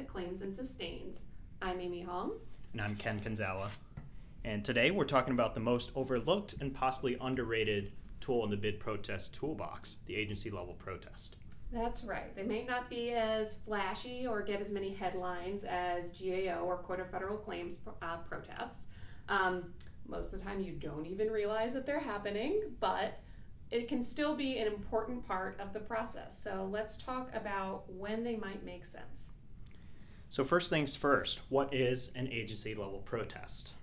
that claims and sustains. I'm Amy Hoang. And I'm Ken Kanzawa. And today we're talking about the most overlooked and possibly underrated tool in the bid protest toolbox, the agency level protest. That's right. They may not be as flashy or get as many headlines as GAO or Court of Federal Claims protests. Most of the time you don't even realize that they're happening, but it can still be an important part of the process. So let's talk about when they might make sense. So first things first, what is an agency level protest?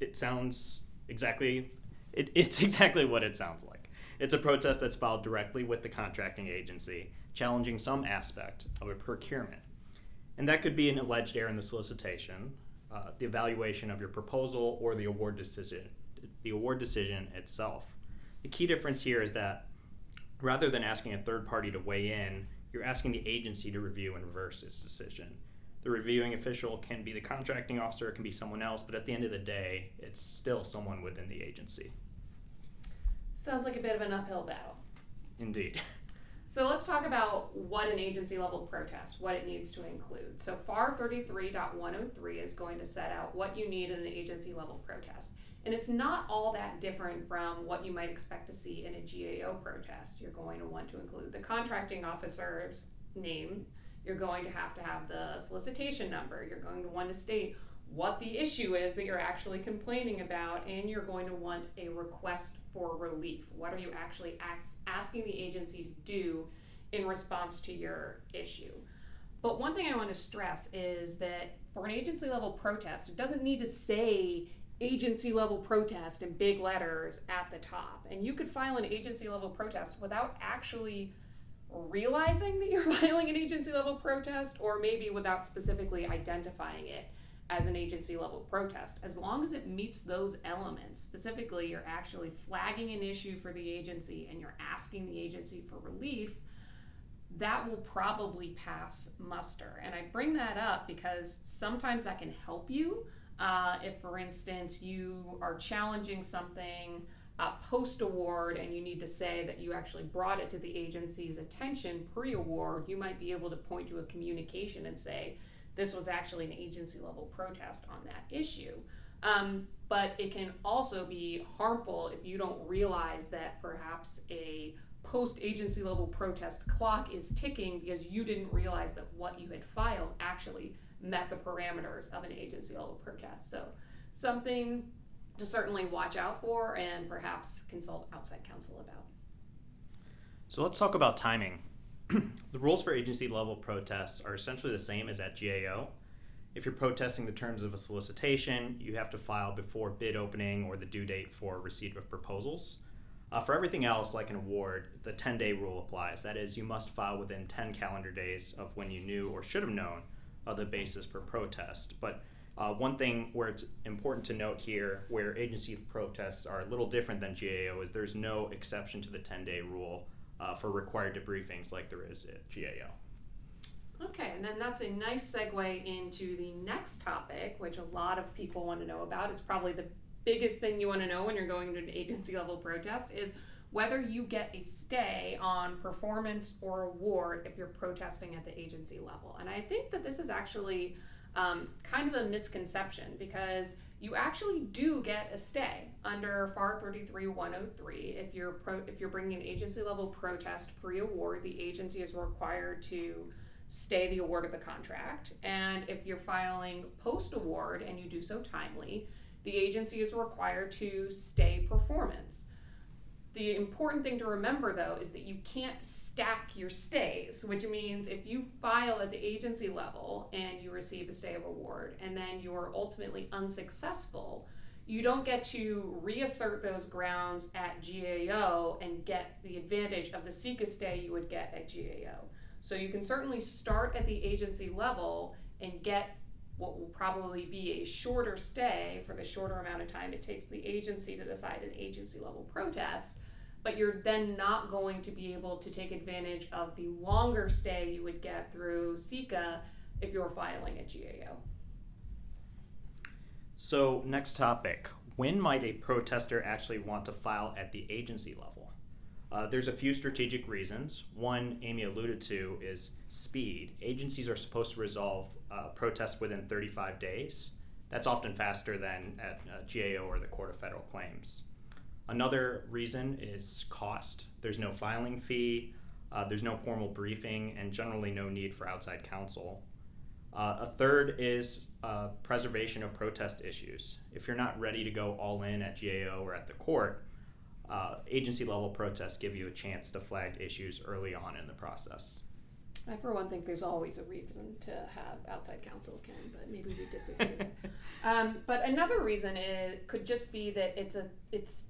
It sounds exactly, it's exactly what it sounds like. It's a protest that's filed directly with the contracting agency, challenging some aspect of a procurement. And that could be an alleged error in the solicitation, the evaluation of your proposal, or the award decision itself. The key difference here is that rather than asking a third party to weigh in, you're asking the agency to review and reverse its decision. The reviewing official can be the contracting officer, it can be someone else, but at the end of the day, it's still someone within the agency. Sounds like a bit of an uphill battle. Indeed. So let's talk about what an agency level protest, what it needs to include. So FAR 33.103 is going to set out what you need in an agency level protest. And it's not all that different from what you might expect to see in a GAO protest. You're going to want to include the contracting officer's name. You're going to have the solicitation number. You're going to want to state what the issue is that you're actually complaining about, and you're going to want a request for relief. What are you actually asking the agency to do in response to your issue? But one thing I want to stress is that for an agency level protest, it doesn't need to say agency level protest in big letters at the top. And you could file an agency level protest without actually realizing that you're filing an agency level protest, or maybe without specifically identifying it as an agency level protest. As long as it meets those elements, specifically you're actually flagging an issue for the agency and you're asking the agency for relief, that will probably pass muster. And I bring that up because sometimes that can help you. If, for instance, you are challenging something post-award and you need to say that you actually brought it to the agency's attention pre-award, you might be able to point to a communication and say, this was actually an agency level protest on that issue. But it can also be harmful if you don't realize that perhaps a post-agency level protest clock is ticking because you didn't realize that what you had filed actually met the parameters of an agency level protest. So something to certainly watch out for and perhaps consult outside counsel about. So let's talk about timing. The rules for agency level protests are essentially the same as at GAO. If you're protesting the terms of a solicitation, you have to file before bid opening or the due date for receipt of proposals. For everything else, like an award, the 10-day rule applies. That is, you must file within 10 calendar days of when you knew or should have known the basis for protest. But one thing where it's important to note here, where agency protests are a little different than GAO, is there's no exception to the 10-day rule for required debriefings like there is at GAO. Okay, and then that's a nice segue into the next topic, which a lot of people want to know about. It's probably the biggest thing you want to know when you're going to an agency level protest is whether you get a stay on performance or award if you're protesting at the agency level. And I think that this is actually kind of a misconception because you actually do get a stay under FAR 33.103. If you're bringing an agency level protest pre-award, the agency is required to stay the award of the contract. And if you're filing post-award and you do so timely, the agency is required to stay performance. The important thing to remember, though, is that you can't stack your stays, which means if you file at the agency level and you receive a stay of award and then you're ultimately unsuccessful, you don't get to reassert those grounds at GAO and get the advantage of the SECA stay you would get at GAO. So you can certainly start at the agency level and get what will probably be a shorter stay for the shorter amount of time it takes the agency to decide an agency level protest, but you're then not going to be able to take advantage of the longer stay you would get through SECA if you're filing at GAO. So next topic, when might a protester actually want to file at the agency level? There's a few strategic reasons. One Amy alluded to is speed. Agencies are supposed to resolve protest within 35 days. That's often faster than at GAO or the Court of Federal Claims. Another reason is cost. There's no filing fee, there's no formal briefing, and generally no need for outside counsel. A third is preservation of protest issues. If you're not ready to go all in at GAO or at the court, agency level protests give you a chance to flag issues early on in the process. I, for one, think there's always a reason to have outside counsel, Ken, but maybe we disagree. But another reason could just be that it's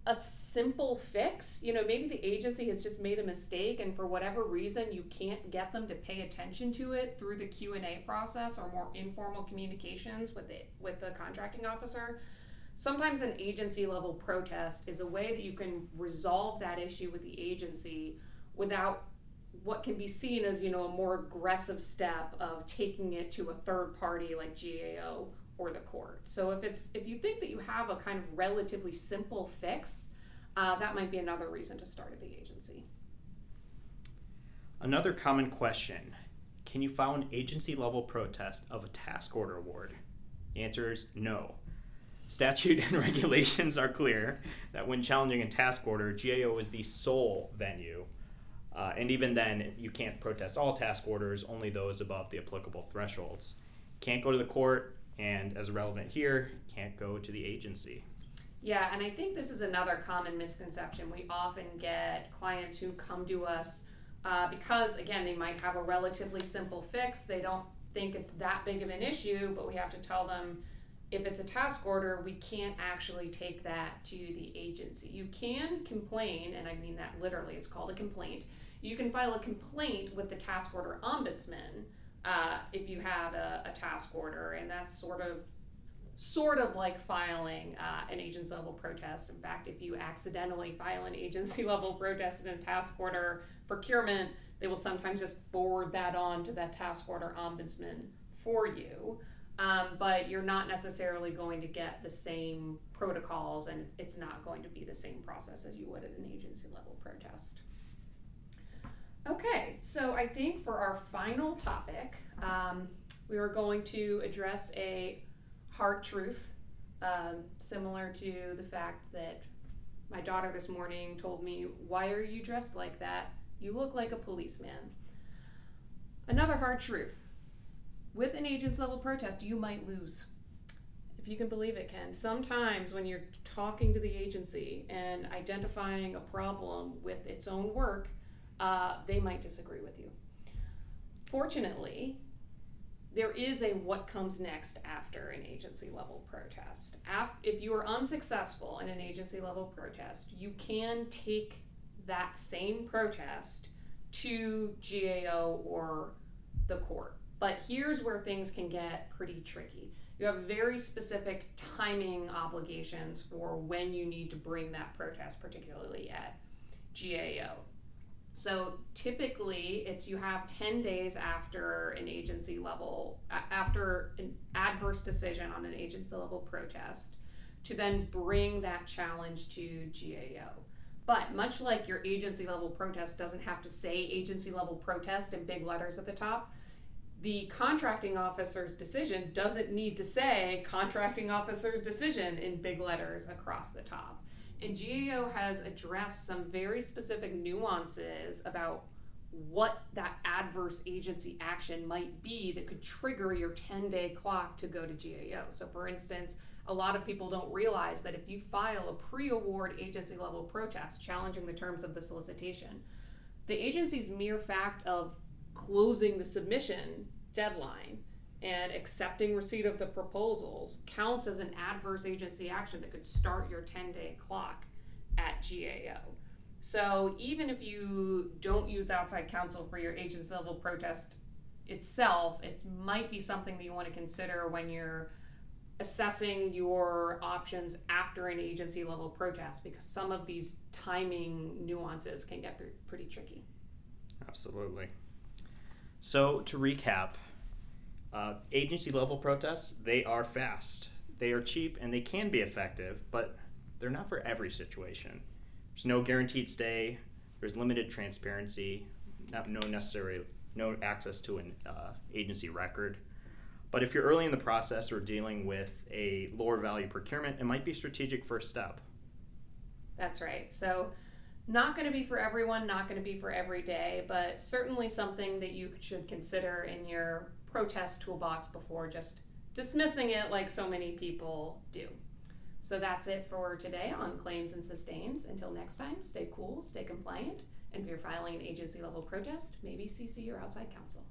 a simple fix. You know, maybe the agency has just made a mistake, and for whatever reason, you can't get them to pay attention to it through the Q&A process or more informal communications with the contracting officer. Sometimes an agency level protest is a way that you can resolve that issue with the agency without what can be seen as, you know, a more aggressive step of taking it to a third party like GAO or the court. So if you think that you have a kind of relatively simple fix, that might be another reason to start at the agency. Another common question: can you file an agency level protest of a task order award? The answer is no. Statute and regulations are clear that when challenging a task order, GAO is the sole venue. And even then, you can't protest all task orders, only those above the applicable thresholds. Can't go to the court, and as relevant here, can't go to the agency. Yeah, and I think this is another common misconception. We often get clients who come to us because, again, they might have a relatively simple fix. They don't think it's that big of an issue, but we have to tell them, if it's a task order, we can't actually take that to the agency. You can complain, and I mean that literally, it's called a complaint. You can file a complaint with the task order ombudsman if you have a task order, and that's sort of like filing an agency level protest. In fact, if you accidentally file an agency level protest in a task order procurement, they will sometimes just forward that on to that task order ombudsman for you. But you're not necessarily going to get the same protocols, and it's not going to be the same process as you would at an agency level protest. Okay, so I think for our final topic, we are going to address a hard truth, similar to the fact that my daughter this morning told me, "Why are you dressed like that? You look like a policeman." Another hard truth. With an agency level protest, you might lose. If you can believe it, Ken. Sometimes when you're talking to the agency and identifying a problem with its own work, they might disagree with you. Fortunately, there is a what comes next after an agency level protest. If you are unsuccessful in an agency level protest, you can take that same protest to GAO or the court. But here's where things can get pretty tricky. You have very specific timing obligations for when you need to bring that protest, particularly at GAO. So typically you have 10 days after an agency level, after an adverse decision on an agency level protest, to then bring that challenge to GAO. But much like your agency level protest doesn't have to say agency level protest in big letters at the top, the contracting officer's decision doesn't need to say contracting officer's decision in big letters across the top. And GAO has addressed some very specific nuances about what that adverse agency action might be that could trigger your 10-day clock to go to GAO. So for instance, a lot of people don't realize that if you file a pre-award agency level protest challenging the terms of the solicitation, the agency's mere fact of closing the submission deadline and accepting receipt of the proposals counts as an adverse agency action that could start your 10-day clock at GAO. So even if you don't use outside counsel for your agency level protest itself, it might be something that you want to consider when you're assessing your options after an agency level protest, because some of these timing nuances can get pretty tricky. Absolutely. So to recap, agency level protests, they are fast, they are cheap, and they can be effective, but they're not for every situation. There's no guaranteed stay, there's limited transparency, no access to an agency record. But if you're early in the process or dealing with a lower value procurement, it might be a strategic first step. That's right. So not going to be for everyone, not going to be for every day, but certainly something that you should consider in your protest toolbox before just dismissing it like so many people do. So that's it for today on claims and sustains. Until next time, stay cool, stay compliant, and if you're filing an agency level protest, maybe CC your outside counsel.